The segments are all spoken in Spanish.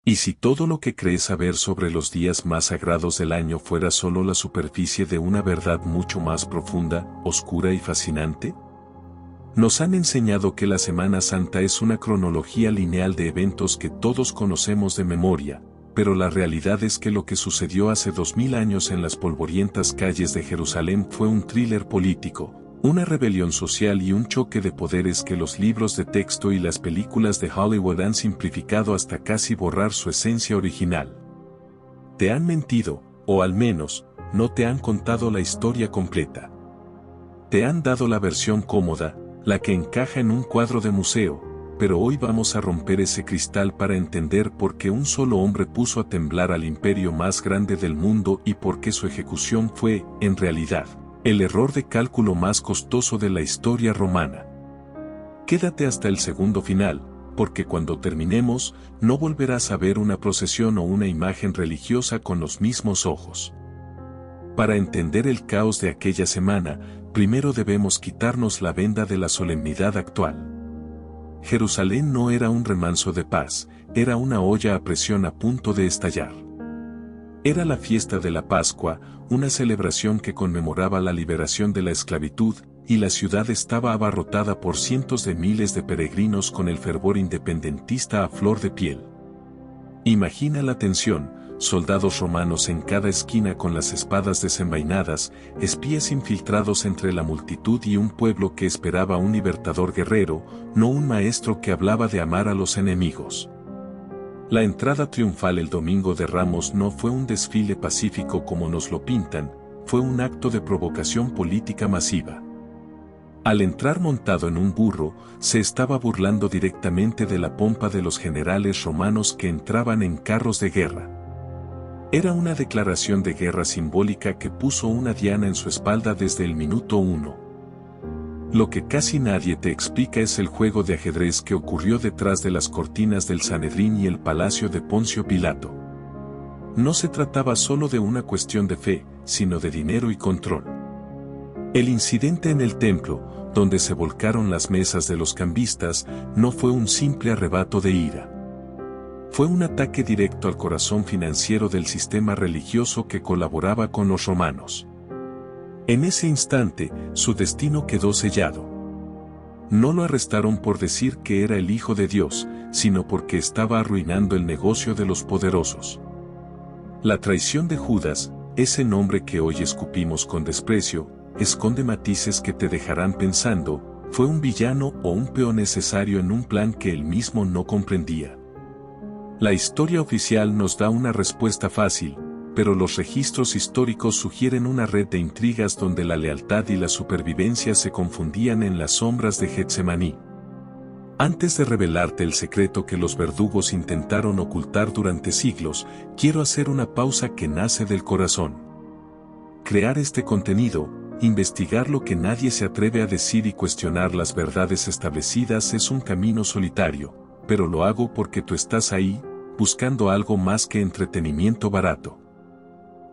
¿Y si todo lo que crees saber sobre los días más sagrados del año fuera solo la superficie de una verdad mucho más profunda, oscura y fascinante? Nos han enseñado que la Semana Santa es una cronología lineal de eventos que todos conocemos de memoria, pero la realidad es que lo que sucedió hace 2000 años en las polvorientas calles de Jerusalén fue un thriller político, una rebelión social y un choque de poderes que los libros de texto y las películas de Hollywood han simplificado hasta casi borrar su esencia original. Te han mentido, o al menos, no te han contado la historia completa. Te han dado la versión cómoda, la que encaja en un cuadro de museo, pero hoy vamos a romper ese cristal para entender por qué un solo hombre puso a temblar al imperio más grande del mundo y por qué su ejecución fue, en realidad, el error de cálculo más costoso de la historia romana. Quédate hasta el segundo final, porque cuando terminemos, no volverás a ver una procesión o una imagen religiosa con los mismos ojos. Para entender el caos de aquella semana, primero debemos quitarnos la venda de la solemnidad actual. Jerusalén no era un remanso de paz, era una olla a presión a punto de estallar. Era la fiesta de la Pascua, una celebración que conmemoraba la liberación de la esclavitud, y la ciudad estaba abarrotada por cientos de miles de peregrinos con el fervor independentista a flor de piel. Imagina la tensión, soldados romanos en cada esquina con las espadas desenvainadas, espías infiltrados entre la multitud y un pueblo que esperaba un libertador guerrero, no un maestro que hablaba de amar a los enemigos. La entrada triunfal el Domingo de Ramos no fue un desfile pacífico como nos lo pintan, fue un acto de provocación política masiva. Al entrar montado en un burro, se estaba burlando directamente de la pompa de los generales romanos que entraban en carros de guerra. Era una declaración de guerra simbólica que puso una diana en su espalda desde el minuto 1. Lo que casi nadie te explica es el juego de ajedrez que ocurrió detrás de las cortinas del Sanedrín y el palacio de Poncio Pilato. No se trataba solo de una cuestión de fe, sino de dinero y control. El incidente en el templo, donde se volcaron las mesas de los cambistas, no fue un simple arrebato de ira. Fue un ataque directo al corazón financiero del sistema religioso que colaboraba con los romanos. En ese instante, su destino quedó sellado. No lo arrestaron por decir que era el Hijo de Dios, sino porque estaba arruinando el negocio de los poderosos. La traición de Judas, ese nombre que hoy escupimos con desprecio, esconde matices que te dejarán pensando, ¿fue un villano o un peón necesario en un plan que él mismo no comprendía? La historia oficial nos da una respuesta fácil, pero los registros históricos sugieren una red de intrigas donde la lealtad y la supervivencia se confundían en las sombras de Getsemaní. Antes de revelarte el secreto que los verdugos intentaron ocultar durante siglos, quiero hacer una pausa que nace del corazón. Crear este contenido, investigar lo que nadie se atreve a decir y cuestionar las verdades establecidas es un camino solitario, pero lo hago porque tú estás ahí, buscando algo más que entretenimiento barato.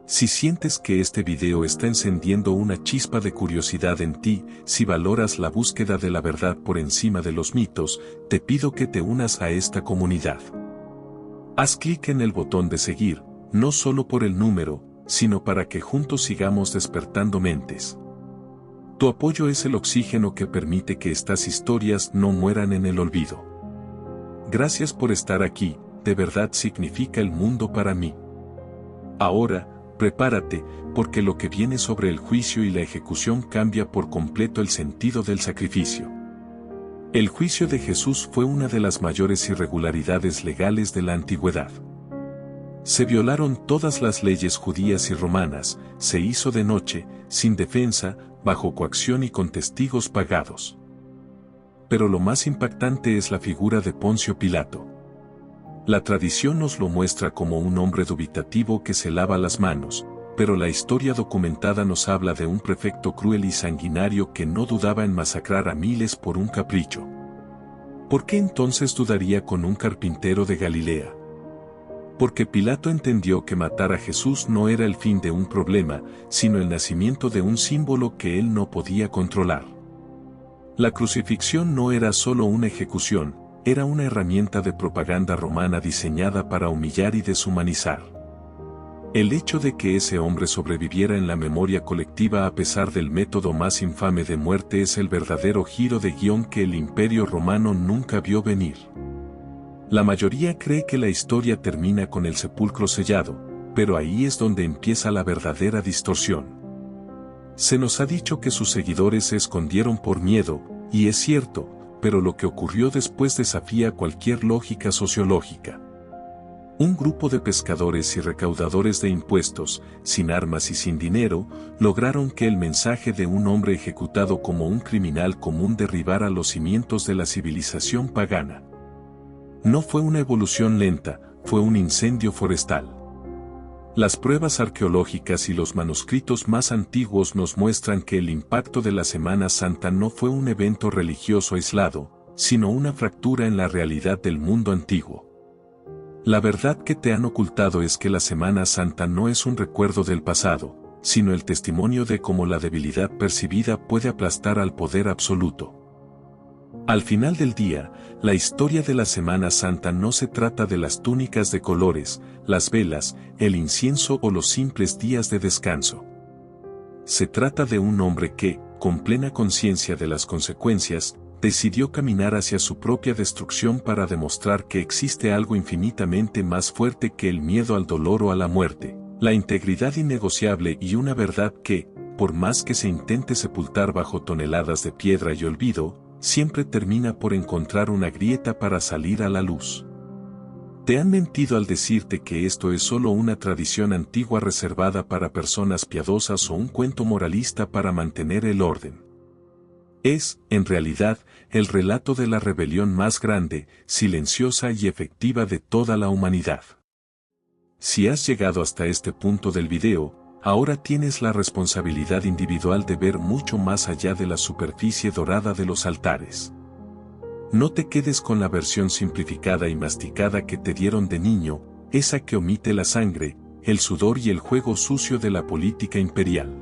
Si sientes que este video está encendiendo una chispa de curiosidad en ti, si valoras la búsqueda de la verdad por encima de los mitos, te pido que te unas a esta comunidad. Haz clic en el botón de seguir, no solo por el número, sino para que juntos sigamos despertando mentes. Tu apoyo es el oxígeno que permite que estas historias no mueran en el olvido. Gracias por estar aquí, de verdad significa el mundo para mí. Ahora, prepárate, porque lo que viene sobre el juicio y la ejecución cambia por completo el sentido del sacrificio. El juicio de Jesús fue una de las mayores irregularidades legales de la antigüedad. Se violaron todas las leyes judías y romanas, se hizo de noche, sin defensa, bajo coacción y con testigos pagados. Pero lo más impactante es la figura de Poncio Pilato. La tradición nos lo muestra como un hombre dubitativo que se lava las manos, pero la historia documentada nos habla de un prefecto cruel y sanguinario que no dudaba en masacrar a miles por un capricho. ¿Por qué entonces dudaría con un carpintero de Galilea? Porque Pilato entendió que matar a Jesús no era el fin de un problema, sino el nacimiento de un símbolo que él no podía controlar. La crucifixión no era solo una ejecución, era una herramienta de propaganda romana diseñada para humillar y deshumanizar. El hecho de que ese hombre sobreviviera en la memoria colectiva a pesar del método más infame de muerte es el verdadero giro de guión que el Imperio Romano nunca vio venir. La mayoría cree que la historia termina con el sepulcro sellado, pero ahí es donde empieza la verdadera distorsión. Se nos ha dicho que sus seguidores se escondieron por miedo, y es cierto, pero lo que ocurrió después desafía cualquier lógica sociológica. Un grupo de pescadores y recaudadores de impuestos, sin armas y sin dinero, lograron que el mensaje de un hombre ejecutado como un criminal común derribara los cimientos de la civilización pagana. No fue una evolución lenta, fue un incendio forestal. Las pruebas arqueológicas y los manuscritos más antiguos nos muestran que el impacto de la Semana Santa no fue un evento religioso aislado, sino una fractura en la realidad del mundo antiguo. La verdad que te han ocultado es que la Semana Santa no es un recuerdo del pasado, sino el testimonio de cómo la debilidad percibida puede aplastar al poder absoluto. Al final del día, la historia de la Semana Santa no se trata de las túnicas de colores, las velas, el incienso o los simples días de descanso. Se trata de un hombre que, con plena conciencia de las consecuencias, decidió caminar hacia su propia destrucción para demostrar que existe algo infinitamente más fuerte que el miedo al dolor o a la muerte, la integridad innegociable y una verdad que, por más que se intente sepultar bajo toneladas de piedra y olvido, siempre termina por encontrar una grieta para salir a la luz. Te han mentido al decirte que esto es solo una tradición antigua reservada para personas piadosas o un cuento moralista para mantener el orden. Es, en realidad, el relato de la rebelión más grande, silenciosa y efectiva de toda la humanidad. Si has llegado hasta este punto del video, ahora tienes la responsabilidad individual de ver mucho más allá de la superficie dorada de los altares. No te quedes con la versión simplificada y masticada que te dieron de niño, esa que omite la sangre, el sudor y el juego sucio de la política imperial.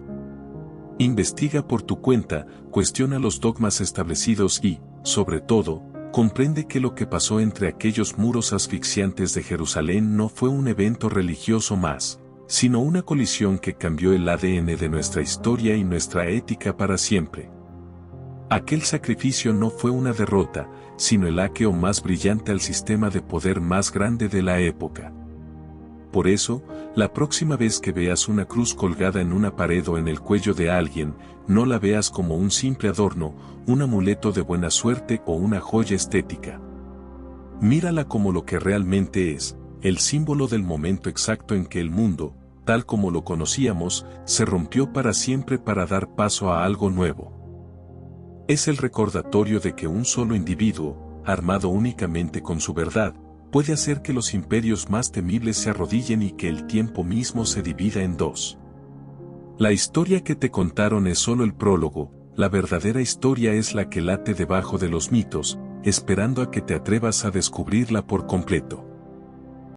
Investiga por tu cuenta, cuestiona los dogmas establecidos y, sobre todo, comprende que lo que pasó entre aquellos muros asfixiantes de Jerusalén no fue un evento religioso más, sino una colisión que cambió el ADN de nuestra historia y nuestra ética para siempre. Aquel sacrificio no fue una derrota, sino el hackeo más brillante al sistema de poder más grande de la época. Por eso, la próxima vez que veas una cruz colgada en una pared o en el cuello de alguien, no la veas como un simple adorno, un amuleto de buena suerte o una joya estética. Mírala como lo que realmente es, el símbolo del momento exacto en que el mundo, tal como lo conocíamos, se rompió para siempre para dar paso a algo nuevo. Es el recordatorio de que un solo individuo, armado únicamente con su verdad, puede hacer que los imperios más temibles se arrodillen y que el tiempo mismo se divida en dos. La historia que te contaron es solo el prólogo, la verdadera historia es la que late debajo de los mitos, esperando a que te atrevas a descubrirla por completo.